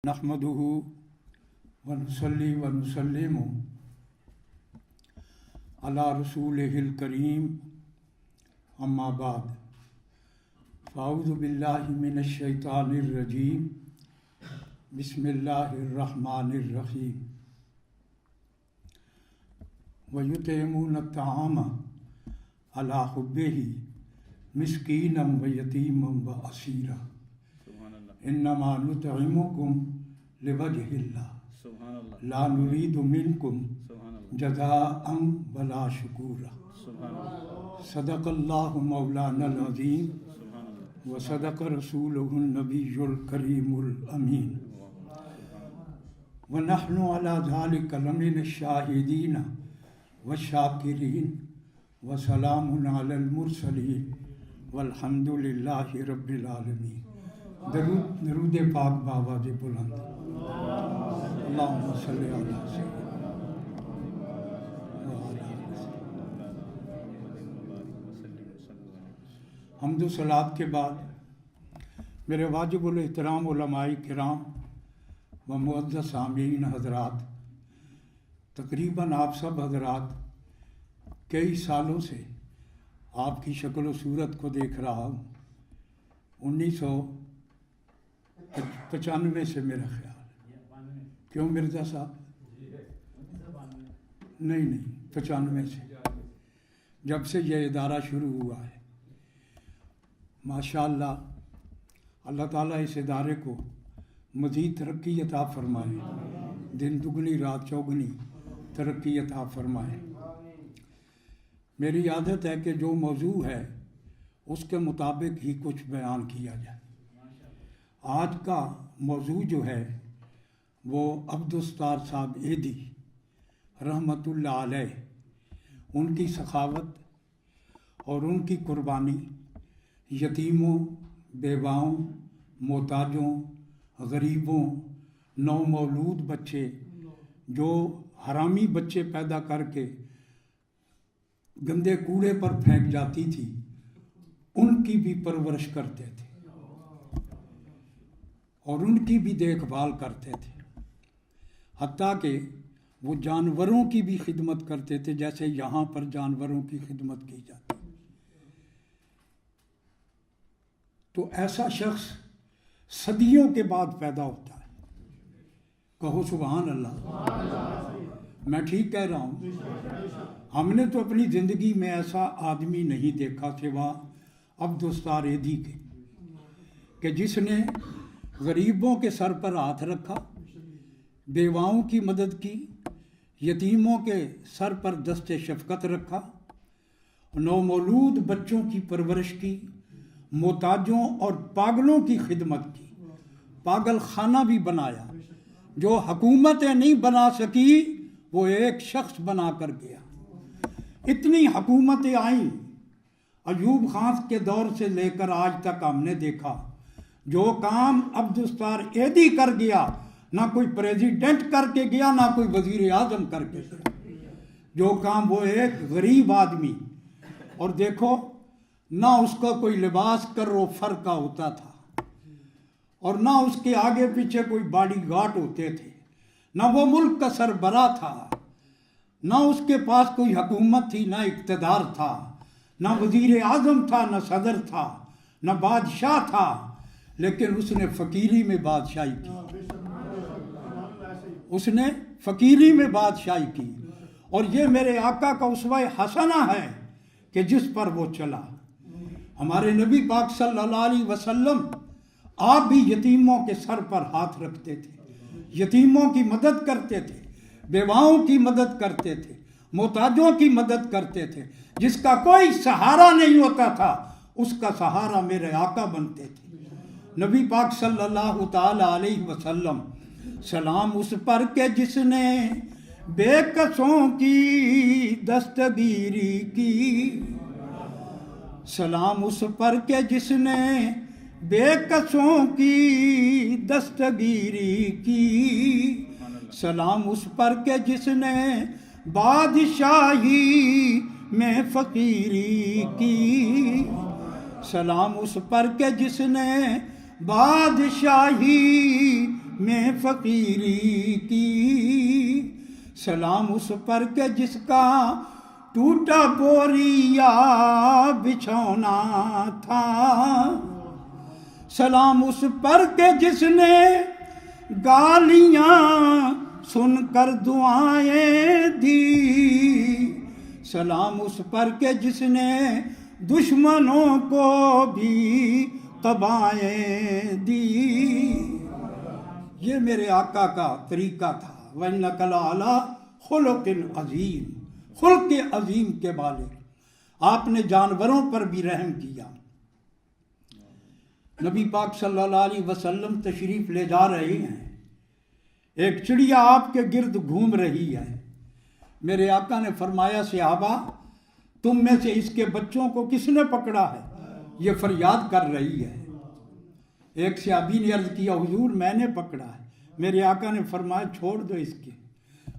نحمده ونصلي ونسلم على رسوله الكريم اما بعد فاعوذ بالله من الشیطان الرجیم بسم اللہ الرحمن الرحیم وَيُطْعِمُونَ الطَّعَامَ عَلَى حُبِّهِ مِسْكِينًا وَيَتِيمًا وَأَسِيرًا انما نطعمكم لوجه الله لا نريد منكم جزاء ولا شكورا صدق الله مولانا العظيم وصدق رسوله النبي الكريم الأمين ونحن على ذلك لمن الشاهدين والشاكرين وسلام على المرسلين والحمد لله رب العالمين. درود پاک بآواز بلند اللہم صلی علی سیدنا. حمد و صلوات کے بعد میرے واجب الاحترام علماء کرام و معزز سامعین حضرات، تقریباً آپ سب حضرات کئی سالوں سے آپ کی شکل و صورت کو دیکھ رہا ہوں. 1995 سے میرا خیال ہے. کیوں مرزا صاحب؟ نہیں 95 سے جب سے یہ ادارہ شروع ہوا ہے. ماشاءاللہ اللہ تعالیٰ اس ادارے کو مزید ترقی عطا فرمائے، دن دگنی رات چوگنی ترقی عطا فرمائے. میری عادت ہے کہ جو موضوع ہے اس کے مطابق ہی کچھ بیان کیا جائے. آج کا موضوع جو ہے وہ عبدالستار صاحب ایدھی رحمۃ اللہ علیہ، ان کی سخاوت اور ان کی قربانی یتیموں، بیواؤں، محتاجوں، غریبوں، نومولود بچے جو حرامی بچے پیدا کر کے گندے کوڑے پر پھینک جاتی تھی، ان کی بھی پرورش کرتے تھے اور ان کی بھی دیکھ بھال کرتے تھے. حتیٰ کہ وہ جانوروں کی بھی خدمت کرتے تھے جیسے یہاں پر جانوروں کی خدمت کی جاتی. تو ایسا شخص صدیوں کے بعد پیدا ہوتا ہے. کہو سبحان اللہ. میں ٹھیک کہہ رہا ہوں؟ ہم نے تو اپنی زندگی میں ایسا آدمی نہیں دیکھا سوا عبدالستار ایدھی کے، کہ جس نے غریبوں کے سر پر ہاتھ رکھا، بیواؤں کی مدد کی، یتیموں کے سر پر دست شفقت رکھا، نومولود بچوں کی پرورش کی، محتاجوں اور پاگلوں کی خدمت کی، پاگل خانہ بھی بنایا. جو حکومتیں نہیں بنا سکی وہ ایک شخص بنا کر گیا. اتنی حکومتیں آئیں ایوب خان کے دور سے لے کر آج تک ہم نے دیکھا. جو کام عبدالستار ایدھی کر گیا، نہ کوئی پریزیڈنٹ کر کے گیا، نہ کوئی وزیر اعظم کر کے گیا. جو کام وہ ایک غریب آدمی، اور دیکھو نہ اس کا کوئی لباس کرو فر کا ہوتا تھا، اور نہ اس کے آگے پیچھے کوئی باڈی گارڈ ہوتے تھے، نہ وہ ملک کا سربراہ تھا، نہ اس کے پاس کوئی حکومت تھی، نہ اقتدار تھا، نہ وزیر اعظم تھا، نہ صدر تھا، نہ بادشاہ تھا، لیکن اس نے فقیری میں بادشاہی کی. اس نے فقیری میں بادشاہی کی. اور یہ میرے آقا کا اسوہ حسنہ ہے کہ جس پر وہ چلا. ہمارے نبی پاک صلی اللہ علیہ وسلم آپ بھی یتیموں کے سر پر ہاتھ رکھتے تھے، یتیموں کی مدد کرتے تھے، بیواؤں کی مدد کرتے تھے، محتاجوں کی مدد کرتے تھے. جس کا کوئی سہارا نہیں ہوتا تھا اس کا سہارا میرے آقا بنتے تھے. نبی پاک صلی اللہ تعالی علیہ وسلم، سلام اس پر کہ جس نے بے کسوں کی دستگیری کی، سلام اس پر کہ جس نے بے کسوں کی دستگیری کی، سلام اس پر کہ جس نے بادشاہی میں فقیری کی، سلام اس پر کہ جس نے بادشاہی میں فقیری کی، سلام اس پر کہ جس کا ٹوٹا بوریا بچھونا تھا، سلام اس پر کہ جس نے گالیاں سن کر دعائیں دی، سلام اس پر کہ جس نے دشمنوں کو بھی قبائیں دی۔ یہ میرے آقا کا طریقہ تھا۔ وَإِنَّكَ لَعَلَىٰ خُلُقٍ عَظِيمٍ، خلق عظیم کے مالک۔ آپ نے جانوروں پر بھی رحم کیا۔ نبی پاک صلی اللہ علیہ وسلم تشریف لے جا رہے ہیں، ایک چڑیا آپ کے گرد گھوم رہی ہے۔ میرے آقا نے فرمایا صحابہ تم میں سے اس کے بچوں کو کس نے پکڑا ہے؟ یہ فریاد کر رہی ہے۔ ایک صحابی نے عرض کیا حضور میں نے پکڑا ہے۔ میرے آقا نے فرمایا چھوڑ دو اس کے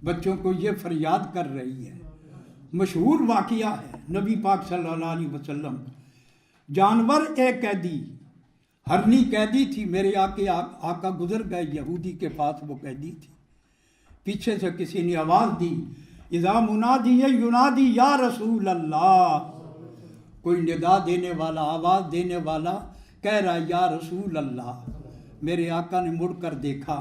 بچوں کو، یہ فریاد کر رہی ہے۔ مشہور واقعہ ہے نبی پاک صلی اللہ علیہ وسلم، جانور ایک قیدی، ہرنی قیدی تھی، میرے آقا گزر گئے یہودی کے پاس، وہ قیدی تھی۔ پیچھے سے کسی نے آواز دی اذا منادی ینادی یا رسول اللہ، کوئی ندا دینے والا، آواز دینے والا کہہ رہا یا رسول اللہ۔ میرے آقا نے مڑ کر دیکھا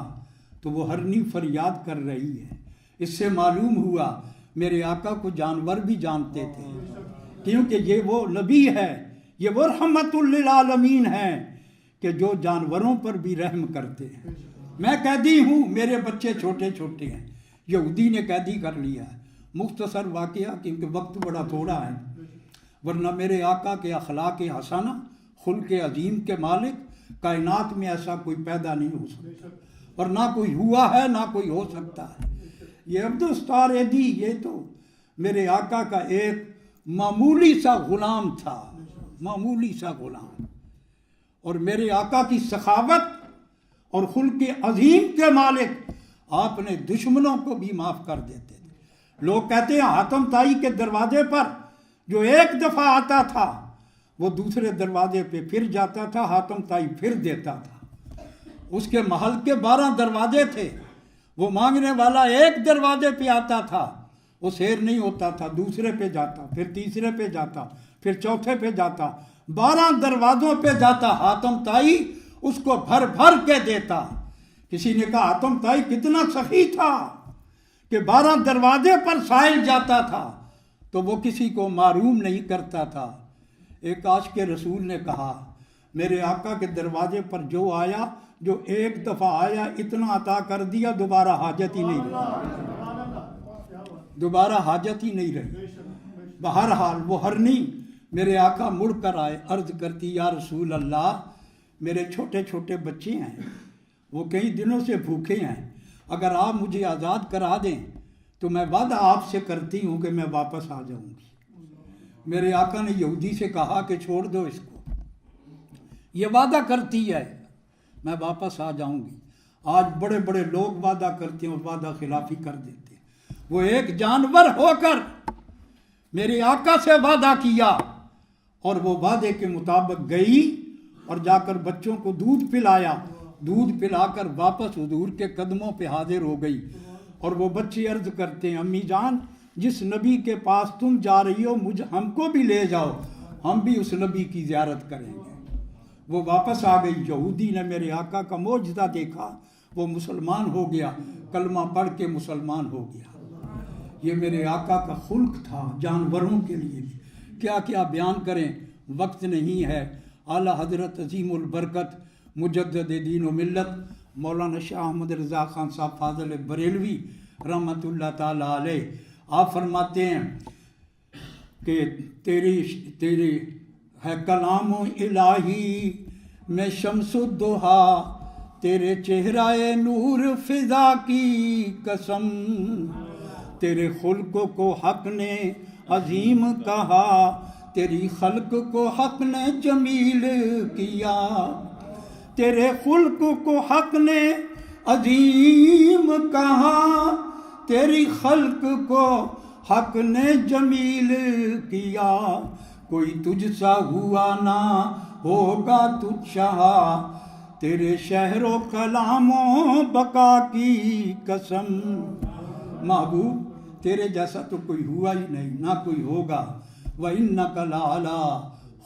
تو وہ ہرنی فریاد کر رہی ہے۔ اس سے معلوم ہوا میرے آقا کو جانور بھی جانتے تھے، کیونکہ یہ وہ نبی ہے، یہ وہ رحمت للعالمین ہے کہ جو جانوروں پر بھی رحم کرتے ہیں۔ میں قیدی ہوں، میرے بچے چھوٹے چھوٹے ہیں، یہودی نے قیدی کر لیا ہے۔ مختصر واقعہ کیونکہ وقت بڑا تھوڑا ہے، ورنہ میرے آقا کے اخلاق حسنہ، خلق عظیم کے مالک، کائنات میں ایسا کوئی پیدا نہیں ہو سکتا، اور نہ کوئی ہوا ہے نہ کوئی ہو سکتا ہے۔ یہ عبدالستار ایدی یہ تو میرے آقا کا ایک معمولی سا غلام تھا، معمولی سا غلام، اور میرے آقا کی سخاوت اور خلق عظیم کے مالک آپ نے دشمنوں کو بھی معاف کر دیتے تھے۔ لوگ کہتے ہیں حاتم طائی کے دروازے پر جو ایک دفعہ آتا تھا وہ دوسرے دروازے پہ پھر جاتا تھا، حاتم طائی پھر دیتا تھا۔ اس کے محل کے 12 دروازے تھے، وہ مانگنے والا ایک دروازے پہ آتا تھا، وہ سیر نہیں ہوتا تھا، دوسرے پہ جاتا، پھر تیسرے پہ جاتا، پھر چوتھے پہ جاتا، 12 دروازوں پہ جاتا۔ حاتم طائی اس کو بھر بھر کے دیتا۔ کسی نے کہا حاتم طائی کتنا سخی تھا کہ 12 دروازے پر سائل جاتا تھا تو وہ کسی کو محروم نہیں کرتا تھا۔ ایک عاشق رسول نے کہا میرے آقا کے دروازے پر جو آیا، جو ایک دفعہ آیا اتنا عطا کر دیا، دوبارہ حاجت ہی نہیں رہی، دوبارہ حاجت ہی نہیں رہی۔ بہرحال وہ ہرنی میرے آقا مڑ کر آئے، عرض کرتی یا رسول اللہ میرے چھوٹے چھوٹے بچے ہیں، وہ کئی دنوں سے بھوکے ہیں، اگر آپ مجھے آزاد کرا دیں تو میں وعدہ آپ سے کرتی ہوں کہ میں واپس آ جاؤں گی۔ میرے آقا نے یہودی سے کہا کہ چھوڑ دو اس کو، یہ وعدہ کرتی ہے میں واپس آ جاؤں گی۔ آج بڑے بڑے لوگ وعدہ کرتے ہیں اور وعدہ خلافی کر دیتے ہیں۔ وہ ایک جانور ہو کر میرے آقا سے وعدہ کیا اور وہ وعدے کے مطابق گئی اور جا کر بچوں کو دودھ پلایا، دودھ پلا کر واپس حضور کے قدموں پہ حاضر ہو گئی۔ اور وہ بچے عرض کرتے ہیں امی جان جس نبی کے پاس تم جا رہی ہو ہم کو بھی لے جاؤ، ہم بھی اس نبی کی زیارت کریں گے۔ وہ واپس آ گئی۔ یہودی نے میرے آقا کا معجزہ دیکھا، وہ مسلمان ہو گیا، کلمہ پڑھ کے مسلمان ہو گیا۔ یہ میرے آقا کا خلق تھا جانوروں کے لیے بھی۔ کیا کیا بیان کریں، وقت نہیں ہے۔ اعلیٰ حضرت عظیم البرکت مجدد دین و ملت مولانا شاہ احمد رضا خان صاحب فاضل بریلوی رحمۃ اللہ تعالیٰ علیہ، آپ فرماتے ہیں کہ تیری ہے کلام الہی میں شمس الضحیٰ، تیرے چہرہ نور فضا کی قسم، تیرے خلق کو حق نے عظیم کہا، تیری خلق کو حق نے جمیل کیا، تیرے خلق کو حق نے عظیم کہا، تیری خلق کو حق نے جمیل کیا، کوئی تجھ سا ہوا نہ ہوگا تجھ شہا، تیرے شہر و کلام و بقا کی قسم، محبوب تیرے جیسا تو کوئی ہوا ہی نہیں، نہ کوئی ہوگا، وَإِنَّكَ لَعَلَىٰ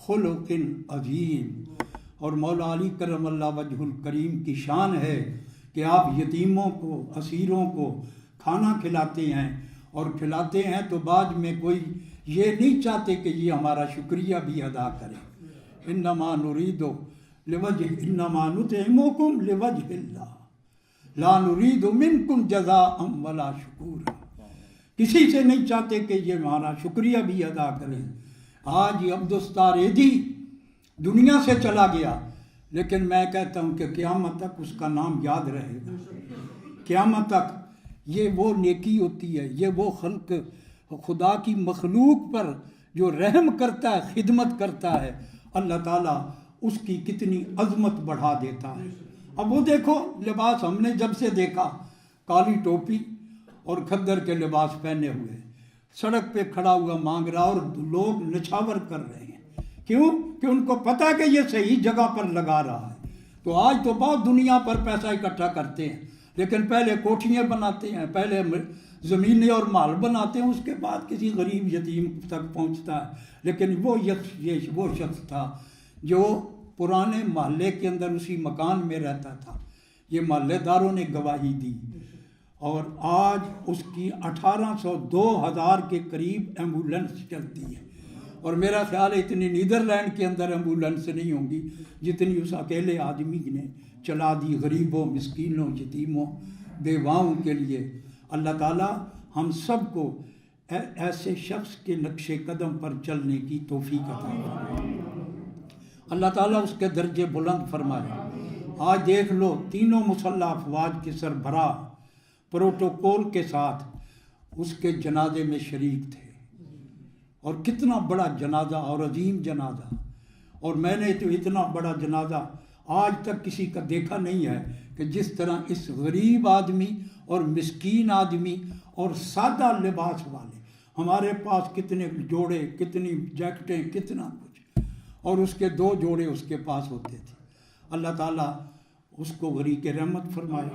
خُلُقٍ عَظِيمٍ۔ اور مولا علی کرم اللہ وجہ الکریم کی شان ہے کہ آپ یتیموں کو، اسیروں کو کھانا کھلاتے ہیں، اور کھلاتے ہیں تو بعد میں کوئی یہ نہیں چاہتے کہ یہ ہمارا شکریہ بھی ادا کرے۔ انما نرید لوجہ، انما نطعمکم لوجہ اللہ لا نرید منکم جزاء ولا شکورا۔ کسی سے نہیں چاہتے کہ یہ ہمارا شکریہ بھی ادا کریں۔ آج یہ عبدالستار ایدھی دنیا سے چلا گیا، لیکن میں کہتا ہوں کہ قیامت تک اس کا نام یاد رہے گا۔ قیامت تک یہ وہ نیکی ہوتی ہے، یہ وہ خلق خدا کی مخلوق پر جو رحم کرتا ہے، خدمت کرتا ہے، اللہ تعالیٰ اس کی کتنی عظمت بڑھا دیتا ہے۔ اب وہ دیکھو لباس ہم نے جب سے دیکھا، کالی ٹوپی اور کھدر کے لباس پہنے ہوئے سڑک پہ کھڑا ہوا مانگ رہا، اور لوگ نچھاور کر رہے ہیں۔ کیوں؟ کہ ان کو پتہ ہے کہ یہ صحیح جگہ پر لگا رہا ہے۔ تو آج تو بہت دنیا پر پیسہ اکٹھا کرتے ہیں، لیکن پہلے کوٹھیاں بناتے ہیں، پہلے زمینیں اور مال بناتے ہیں، اس کے بعد کسی غریب یتیم تک پہنچتا ہے۔ لیکن وہ شخص تھا جو پرانے محلے کے اندر اسی مکان میں رہتا تھا۔ یہ محلے داروں نے گواہی دی، اور آج اس کی 1800 2000 کے قریب ایمبولینس چلتی ہے، اور میرا خیال ہے اتنی نیدرلینڈ کے اندر ایمبولینس نہیں ہوں گی جتنی اس اکیلے آدمی نے چلا دی غریبوں، مسکینوں، یتیموں، بیواؤں کے لیے۔ اللہ تعالیٰ ہم سب کو ایسے شخص کے نقش قدم پر چلنے کی توفیق عطا فرمائے۔ اللہ تعالیٰ اس کے درجے بلند فرمائے۔ آج دیکھ لو، تینوں مسلح افواج کے سربراہ پروٹوکول کے ساتھ اس کے جنازے میں شریک تھے، اور کتنا بڑا جنازہ اور عظیم جنازہ۔ اور میں نے تو اتنا بڑا جنازہ آج تک کسی کا دیکھا نہیں ہے کہ جس طرح اس غریب آدمی اور مسکین آدمی اور سادہ لباس والے، ہمارے پاس کتنے جوڑے، کتنی جیکٹیں، کتنا کچھ، اور اس کے 2 جوڑے اس کے پاس ہوتے تھے۔ اللہ تعالیٰ اس کو غریق رحمت فرمائے،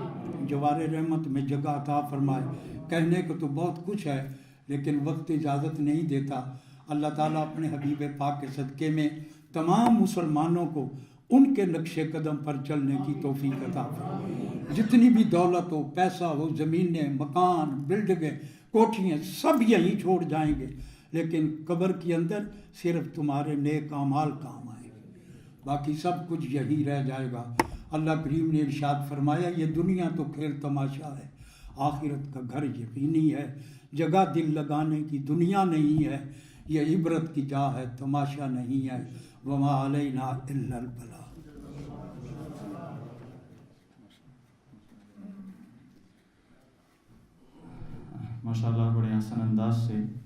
جوار رحمت میں جگہ عطا فرمائے۔ کہنے کو تو بہت کچھ ہے، لیکن وقت اجازت نہیں دیتا۔ اللہ تعالیٰ اپنے حبیب پاک کے صدقے میں تمام مسلمانوں کو ان کے نقش قدم پر چلنے کی توفیق عطا فرمائے۔ جتنی بھی دولت ہو، پیسہ ہو، زمینیں، مکان، بلڈنگیں، کوٹھیاں، سب یہیں چھوڑ جائیں گے، لیکن قبر کے اندر صرف تمہارے نیک اعمال کام آئیں گے، باقی سب کچھ یہی رہ جائے گا۔ اللہ کریم نے ارشاد فرمایا، یہ دنیا تو کھیل تماشا ہے، آخرت کا گھر یقینی ہے، جگہ دل لگانے کی دنیا نہیں ہے، یہ عبرت کی جا ہے، تماشا نہیں ہے۔ وما علینا الا البلاغ۔ ماشاءاللہ بڑے حسن انداز سے